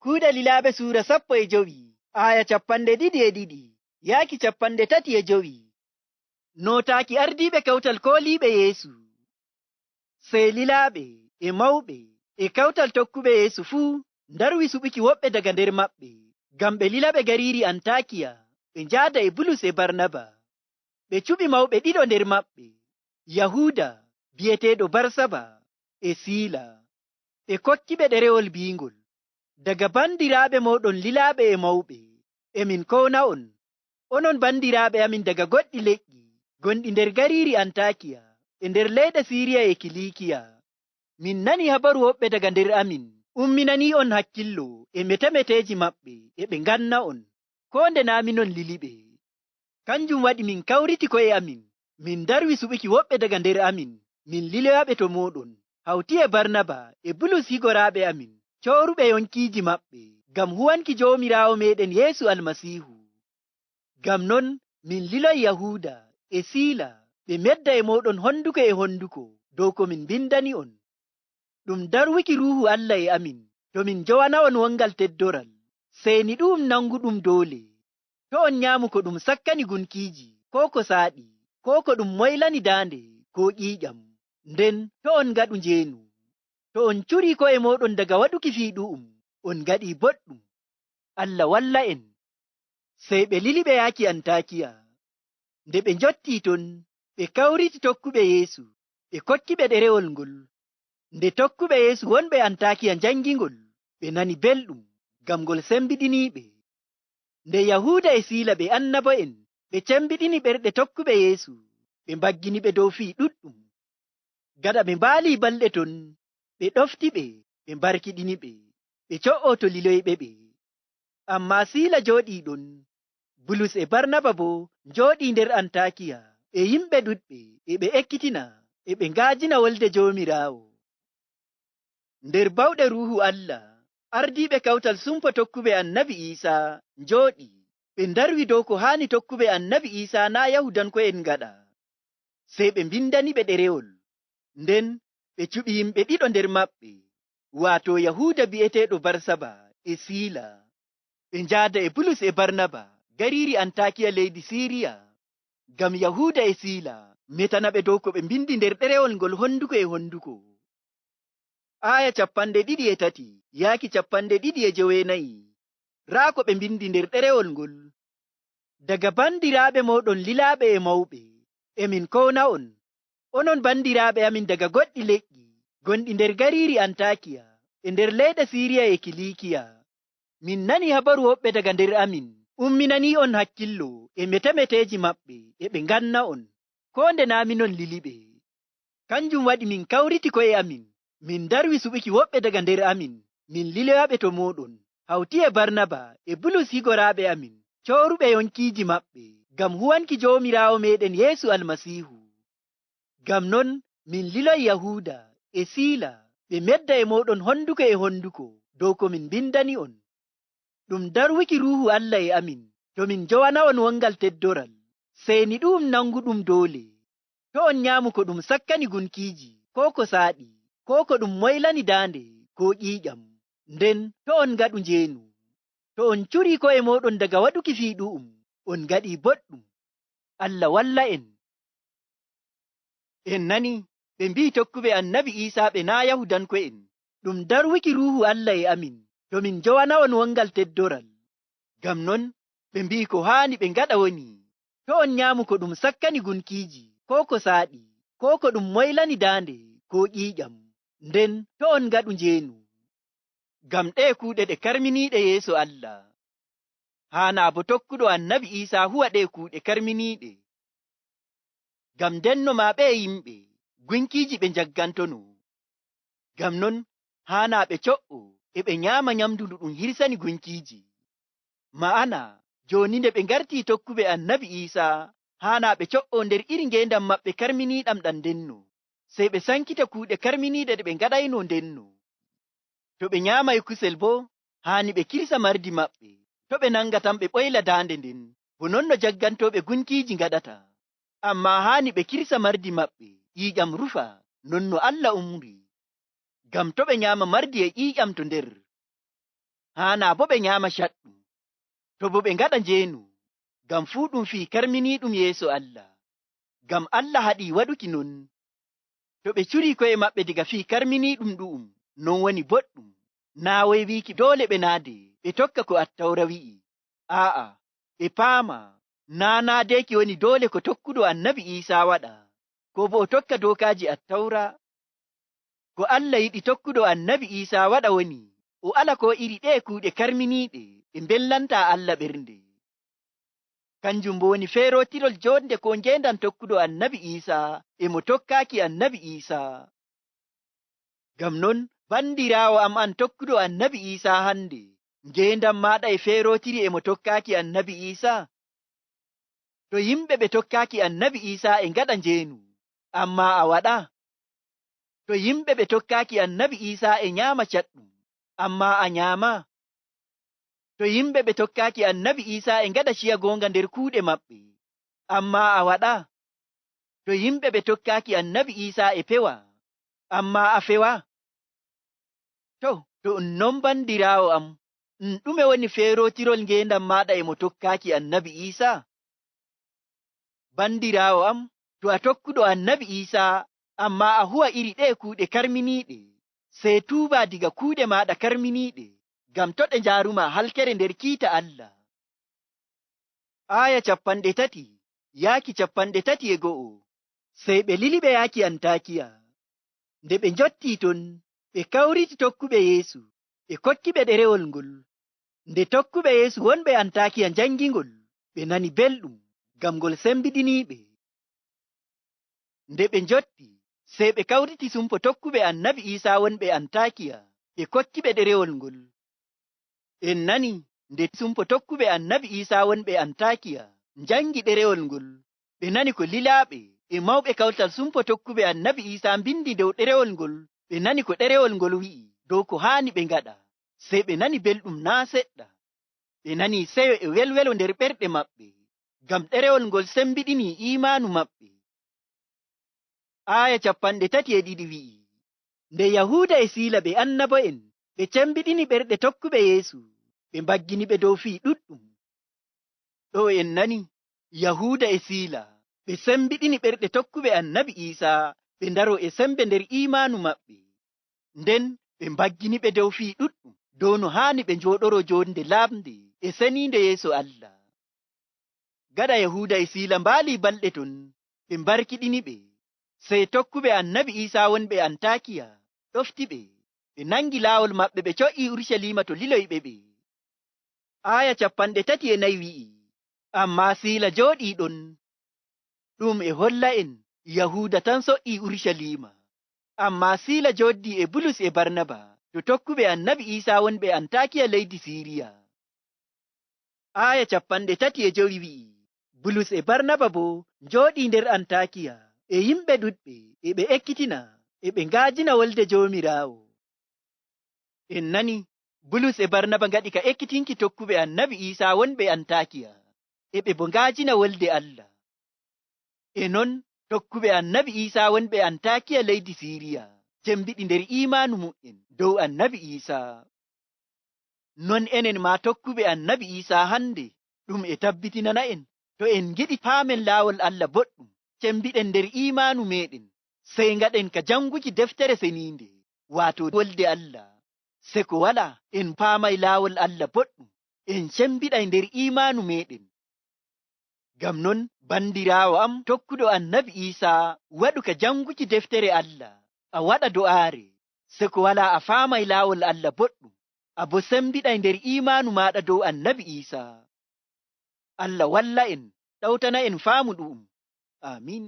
Kuuɗe Lilaaɓe suura 15 aya 12 yaaki 35. Nootaaki ardiiɓe kawtal kooliiɓe Yeesu. Sey lilaaɓe e mawɓe e kawtal tokkuɓe Yeesu fuu ndarwi suɓuki woɓɓe daga nder maɓɓe, ngam ɓe lila ɓe gariiri Antakiya ɓe njaada e Bulus e Barnaba. Ɓe cuɓi mawɓe ɗiɗo nder maɓɓe, Yahuuda bi'eteeɗo Barsaba e Siila. Ɓe kokki ɓe ɗerewol biingol: daga bandiraaɓe moɗon lilaaɓe e mawɓe, emin kowna on, onon bandiraaɓe amin daga goɗɗi leƴƴi gonɗi nder gariiri Antakiya e nder leyɗe Siriya e Kilikiya. Min nani habaru woɓɓe daga nder amin umminani on hakkillo e metemeteeji maɓɓe e ɓe nganna on, ko nde naaminon liliɓe. Kanjum waɗi min kawriti ko'e amin, min darwi suɓuki woɓɓe daga nder amin, min liloyaɓe to moɗon, hawti e Barnaba e Bulus higoraaɓe amin, cooruɓe yonkiiji maɓɓe, ngam huwanki Joomiraawo meɗen Yeesu Almasiihu. Ngam non min liloy Yahuuda e Siila ɓe medda e moɗon honduko e honduko dow ko min bindani on. Ɗum darwuki Ruuhu Allah e amin to min jowana on wongal teddoral, seyni ɗum nanguɗum doole. To on nyaamu ko ɗum sakkani gunkiiji, ko ko saaɗi, ko ko ɗum moylani daande ko ƴiiƴam, nden to on ngaɗu njeenu. To on curi ko'e moɗon daga waɗuki fiiɗu'um, on ngaɗi boɗɗum. Allah walla en. Sey ɓe lili ɓe yaaki Antakiya. Nde ɓe njotti ton, ɓe kawriti tokkuɓe Yeesu, ɓe kokki ɓe ɗerewol ngol. Nde tokkuɓe Yeesu wonɓe Antakiya njangi ngol, ɓe nani belɗum, ngam ngol sembiɗiniiɓe. Nde Yahuuda e Siila ɓe annabo'en ɓe cembiɗini ɓerɗe tokkuɓe Yeesu, ɓe mbaggini ɓe dow fii ɗuɗɗum. Gaɗa ɓe mbaali balɗe ton, ɓe ɗofti ɓe mbarkiɗini ɓe, ɓe co'oto liloyɓe ɓe. Amma Siila jooɗii ɗon, Bulus e Barnaba bo njooɗii nder Antakiya e yimɓe ɗuɗɓe e ɓe ekkitina e ɓe ngaajina wolde Joomiraawo. Nder bawɗe Ruuhu Allah, ardiiɓe kawtal sumpo tokkuɓe Annabi Iisaa njooɗii, ɓe ndarwi dow ko haani tokkuɓe Annabi Iisaa naa Yahudanko'en ngaɗa. Sey ɓe mbindani ɓe ɗerewol, nden ɓe cuɓi yimɓe ɗiɗo nder maɓɓe, waato Yahuuda bi'eteeɗo Barsaba e Siila. Ɓe njaada e Bulus e Barnaba gariiri Antakiya leydi Siriya, ngam Yahuuda e Siila metana ɓe dow ko ɓe mbindi nder ɗerewol ngol honduko e honduko. Aya 23 yaaki 24. Raa ko ɓe mbindi nder ɗerewol ngol: daga bandiraaɓe moɗon lilaaɓe e mawɓe, emin kowna on, onon bandiraaɓe amin daga goɗɗi leƴƴi gonɗi nder gariiri Antakiya e nder leyɗe Siriya e Kilikiya. Min nani habaru woɓɓe daga nder amin umminani on hakkillo e metemeteeji maɓɓe e ɓe nganna on, ko nde naaminon liliɓe. Kanjum waɗi min kawriti ko'e amin, min darwi suɓuki woɓɓe daga nder amin, min liloyaɓe to moɗon, hawti e Barnaba e Bulus higoraaɓe amin, cooruɓe yonkiiji maɓɓe, ngam huwanki Joomiraawo meɗen Yeesu Almasiihu. Ngam non min liloy Yahuuda e Siila ɓe medda e moɗon honduko e honduko dow ko min bindani on. Ɗum darwuki Ruuhu Allah e amin to min jowana on wongal teddoral, seyni ɗum nanguɗum doole. To on nyaamu ko ɗum sakkani gunkiiji, ko ko saaɗi, ko ko ɗum moylani daande ko ƴiiƴam, nden to on ngaɗu njeenu. To on curi ko'e moɗon daga waɗuki fiiɗu'um, on ngaɗi boɗɗum. Allah walla en. En nani ɓe mbi'i tokkuɓe Annabi Iisaa ɓe naa Yahudanko'en, ɗum darwuki Ruuhu Allah e amin to min jowana on wongal teddoral. Ngam non ɓe mbi'i ko haani ɓe ngaɗa woni: to on nyaamu ko ɗum sakkani gunkiiji, ko ko saaɗi, ko ko ɗum moylani daande ko ƴiiƴam, nden to on ngaɗu njeenu. Ngam ɗe kuuɗe ɗe karminiiɗe yeeso Allah. Haana bo tokkuɗo Annabi Iisaa huwa ɗe kuuɗe karminiiɗe. Ngam ndenno ma ɓe yimɓe gunkiiji ɓe njaggantono. Ngam non haana ɓe co'o e ɓe nyaama nyamdu ndu ɗum hirsani gunkiiji. Ma'ana jooni nde ɓe ngartii tokkuɓe Annabi Iisaa, haana ɓe co'o nder iri ngeendam maɓɓe karminiiɗam ɗam ndenno, sey ɓe sankita kuuɗe karminiiɗe ɗe ɓe ngaɗayno ndenno. To ɓe nyaamay kusel bo, haani ɓe kirsa mardi maɓɓe. To ɓe nanga tan ɓe ɓoyla daande nden, bo non no jaggantooɓe gunkiiji ngaɗata. Amma haani ɓe kirsa mardi maɓɓe, ƴiiƴam rufa, non no Allah umri. Ngam to ɓe nyaama mardi e ƴiiƴam to nder, hana bo ɓe nyama shaɗɗum, to bo ɓe ngaɗa njeenu, ngam fuu ɗum fii karminiiɗum yeeso Allah. Ngam Allah haɗi waɗuki non, to ɓe curi ko'e maɓɓe diga fii karminiiɗum ɗu'um, non woni boɗɗum. Naa woy wiiki doole ɓe naade ɓe tokka ko Attawra wi'i. Aa'a, ɓe paama naa naadeeki woni doole ko tokkuɗo Annabi Iisaa waɗa, ko bo o tokka dookaaji Attawra. Ko Allah yiɗi tokkuɗo Annabi Iisaa waɗa woni o ala ko iri ɗe kuuɗe karminiiɗe ɓe mbellanta Allah ɓernde. Kanjum bo woni feerotirol jonde ko ngendan tokkuɗo Annabi Iisaa e mo tokkaaki Annabi Iisaa. Ngam non bandiraawo am an tokkuɗo Annabi Iisaa hande, ngendam maɗa e feerotiri e mo tokkaaki Annabi Iisaa. To yimɓe ɓe tokkaaki Annabi Iisaa e ngaɗa njeenu, amma a waɗa. To yimɓe ɓe tokkaaki Annabi Iisaa e nyaama caɗɗum, amma a nyaama. To yimɓe ɓe tokkaaki Annabi Iisaa e ngaɗa ciya goonga nder kuuɗe maɓɓe, amma a waɗa. To yimɓe ɓe tokkaaki Annabi Iisaa e pewa, amma a fewa. To non bandiraawo am, ɗume woni feerotirol ngendam maɗa e mo tokkaaki Annabi Iisaa? Bandiraawo am, to a tokkuɗo Annabi Iisaa, amma a huwa iri ɗe kuuɗe karminiiɗe, sey tuuba diga kuuɗe maɗa karminiiɗe, ngam to ɗe njaaruma halkere nder kiita Allah. Aya 30 yaaki 31. Sey ɓe lili ɓe yaaki Antakiya. Nde ɓe njotti ton, ɓe kawriti tokkuɓe Yeesu, ɓe kokki ɓe ɗerewol ngol. Nde tokkuɓe Yeesu wonɓe Antakiya njangi ngol, ɓe nani belɗum, ngam ngol sembiɗiniiɓe. Nde ɓe njotti, sey ɓe kawriti sumpo tokkuɓe Annabi Iisaa wonɓe Antakiya, ɓe kokki ɓe ɗerewol ngol. En nani nde sumpo tokkuɓe Annabi Iisaa wonɓe Antakiya njangi ɗerewol ngol, ɓe nani ko lilaaɓe e mawɓe kawtal sumpo tokkuɓe Annabi Iisaa mbindi dow ɗerewol ngol, ɓe nani ko ɗerewol ngol wi'i dow ko haani ɓe ngaɗa, sey ɓe nani belɗum naa seɗɗa. Ɓe nani seyo e welwelo nder ɓerɗe maɓɓe, ngam ɗerewol ngol sembiɗini imaanu maɓɓe. Aya 32 wi'i, nde Yahuuda e Siila ɓe annabo'en ɓe cembiɗini ɓerɗe tokkuɓe Yeesu, ɓe mbaggini ɓe dow fii ɗuɗɗum. Ɗo en nani Yahuuda e Siila ɓe sembiɗini ɓerɗe tokkuɓe Annabi Iisaa ɓe ndaro e sembe nder imaanu maɓɓe, nden ɓe mbaggini ɓe dow fii ɗuɗɗum dow no haani ɓe njooɗoro jonde lamde e seniinde yeeso Allah. Gaɗa Yahuuda e Siila mbaali balɗe ton, ɓe mbarkiɗini ɓe, sey tokkuɓe Annabi Iisaa wonɓe Antakiya ɗofti ɓe, ɓe nangi laawol maɓɓe ɓe co'i Urushalima to liloyɓe ɓe. Aya 34 wi'i, amma Siila jooɗii ɗon. Ɗum e holla en Yahuuda tan so'i Urushalima, amma Siila jooɗi e Bulus e Barnaba to tokkuɓe Annabi Iisaa wonɓe Antakiya leydi Siriya. Aya 35 wi'i, Bulus e Barnaba bo jooɗii nder Antakiya e yimɓe ɗuɗɓe, e ɓe ekkitina e ɓe ngaajina wolde Joomiraawo. En nani Bulus e Barnaba ngaɗi ka ekkitinki tokkuɓe Annabi Iisaa wonɓe Antakiya, e ɓe bo ngaajina wolde Allah. E non tokkuɓe Annabi Iisaa wonɓe Antakiya leydi Siriya cembiɗi nder imaanu mu'en dow Annabi Iisaa. Non enen ma tokkuɓe Annabi Iisaa hande, ɗum e tabbitinana en to en giɗi paamen laawol Allah boɗɗum, cembiɗen nder imaanu meɗen, sey ngaɗen ka janguki deftere seniinde, waato wolde Allah. Se ko wala en paamay laawol Allah boɗɗum, en cembiɗay nder imaanu meɗen. Ngam non bandiraawo am tokkuɗo Annabi Iisaa, waɗu ka janguki deftere Allah, a waɗa do'aare, se ko wala a faamay laawol Allah boɗɗum, a bo sembiɗay nder imaanu maɗa dow Annabi Iisaa. Allah walla en, ɗawtana en faamu ɗu'um. Amin.